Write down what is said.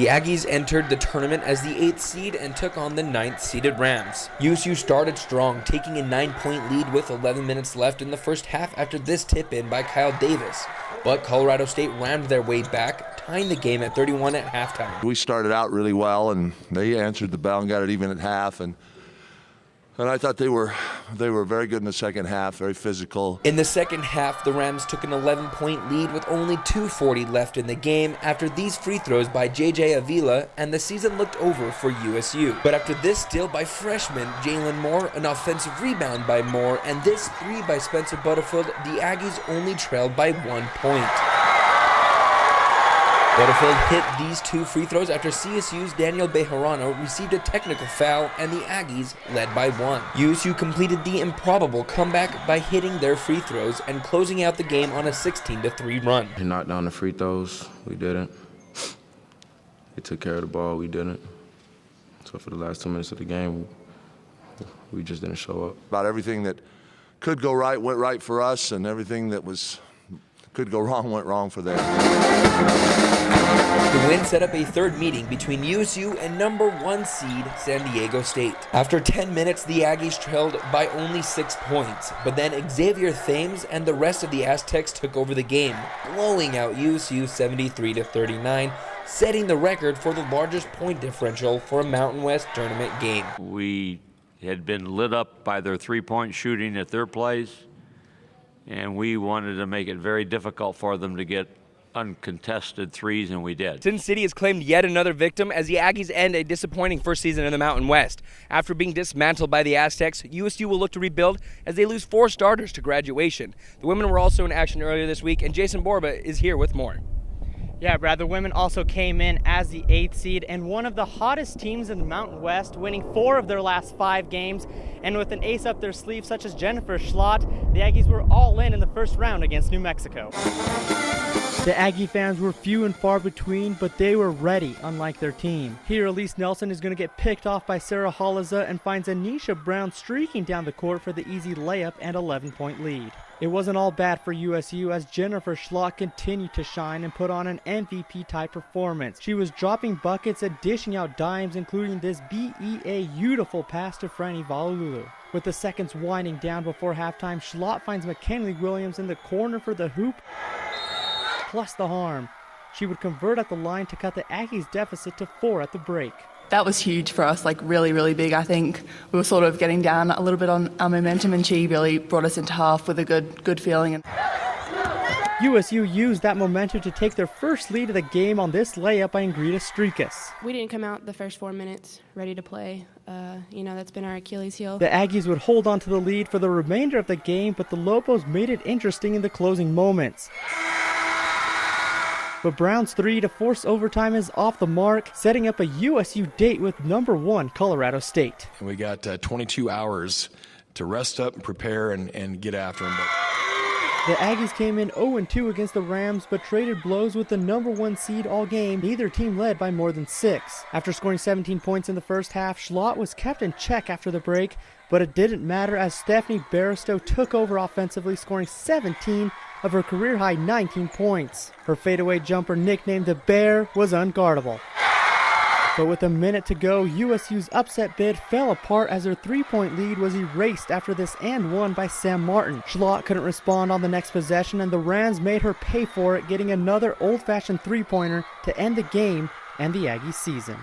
The Aggies entered the tournament as the 8th seed and took on the 9th-seeded Rams. USU started strong, taking a 9-point lead with 11 minutes left in the first half after this tip-in by Kyle Davis. But Colorado State rammed their way back, tying the game at 31 at halftime. We started out really well, and they answered the bell and got it even at half. And I thought they were very good in the second half, very physical. In the second half, the Rams took an 11-point lead with only 2:40 left in the game after these free throws by J.J. Avila, and the season looked over for USU. But after this steal by freshman Jalen Moore, an offensive rebound by Moore, and this three by Spencer Butterfield, the Aggies only trailed by 1 point. Butterfield hit these 2 free throws after CSU's Daniel Bejarano received a technical foul, and the Aggies led by 1. USU completed the improbable comeback by hitting their free throws and closing out the game on a 16-3 run. They knocked down the free throws. We didn't. They took care of the ball. We didn't. So for the last 2 minutes of the game, we just didn't show up. About everything that could go right went right for us, and everything that could go wrong went wrong for them. The win set up a third meeting between USU and number 1 seed San Diego State. After 10 minutes, the Aggies trailed by only 6 points, but then Xavier Thames and the rest of the Aztecs took over the game, blowing out USU 73-39, setting the record for the largest point differential for a Mountain West tournament game. We had been lit up by their three-point shooting at their place, and we wanted to make it very difficult for them to get uncontested threes, and we did. Sin City has claimed yet another victim as the Aggies end a disappointing first season in the Mountain West. After being dismantled by the Aztecs, USU will look to rebuild as they lose 4 starters to graduation. The women were also in action earlier this week, and Jason Borba is here with more. Yeah, Brad, the women also came in as the 8th seed and one of the hottest teams in the Mountain West, winning 4 of their last 5 games. And with an ace up their sleeve such as Jennifer Schlott, the Aggies were all in the first round against New Mexico. The Aggie fans were few and far between, but they were ready, unlike their team. Here, Elise Nelson is going to get picked off by Sarah Holiza and finds Anisha Brown streaking down the court for the easy layup and 11-point lead. It wasn't all bad for USU as Jennifer Schlott continued to shine and put on an MVP-type performance. She was dropping buckets and dishing out dimes, including this beautiful pass to Franny Valulu. With the seconds winding down before halftime, Schlott finds McKinley Williams in the corner for the hoop, plus the harm. She would convert at the line to cut the Aggies' deficit to 4 at the break. That was huge for us, really, really big. I think we were sort of getting down a little bit on our momentum, and she really brought us into half with a good feeling. USU used that momentum to take their first lead of the game on this layup by Ingrida Strikas. We didn't come out the first 4 minutes ready to play. That's been our Achilles heel. The Aggies would hold on to the lead for the remainder of the game, but the Lobos made it interesting in the closing moments. But Brown's 3 to force overtime is off the mark, setting up a USU date with number 1 Colorado State. And we got 22 hours to rest up and prepare and get after them. The Aggies came in 0-2 against the Rams, but traded blows with the number 1 seed all game. Neither team led by more than 6. After scoring 17 points in the first half, Schlott was kept in check after the break, but it didn't matter as Stephanie Barristow took over offensively, scoring 17 of her career-high 19 points. Her fadeaway jumper, nicknamed the Bear, was unguardable. But with a minute to go, USU's upset bid fell apart as their 3-point lead was erased after this and one by Sam Martin. Schlott couldn't respond on the next possession, and the Rams made her pay for it, getting another old-fashioned 3-pointer to end the game and the Aggie season.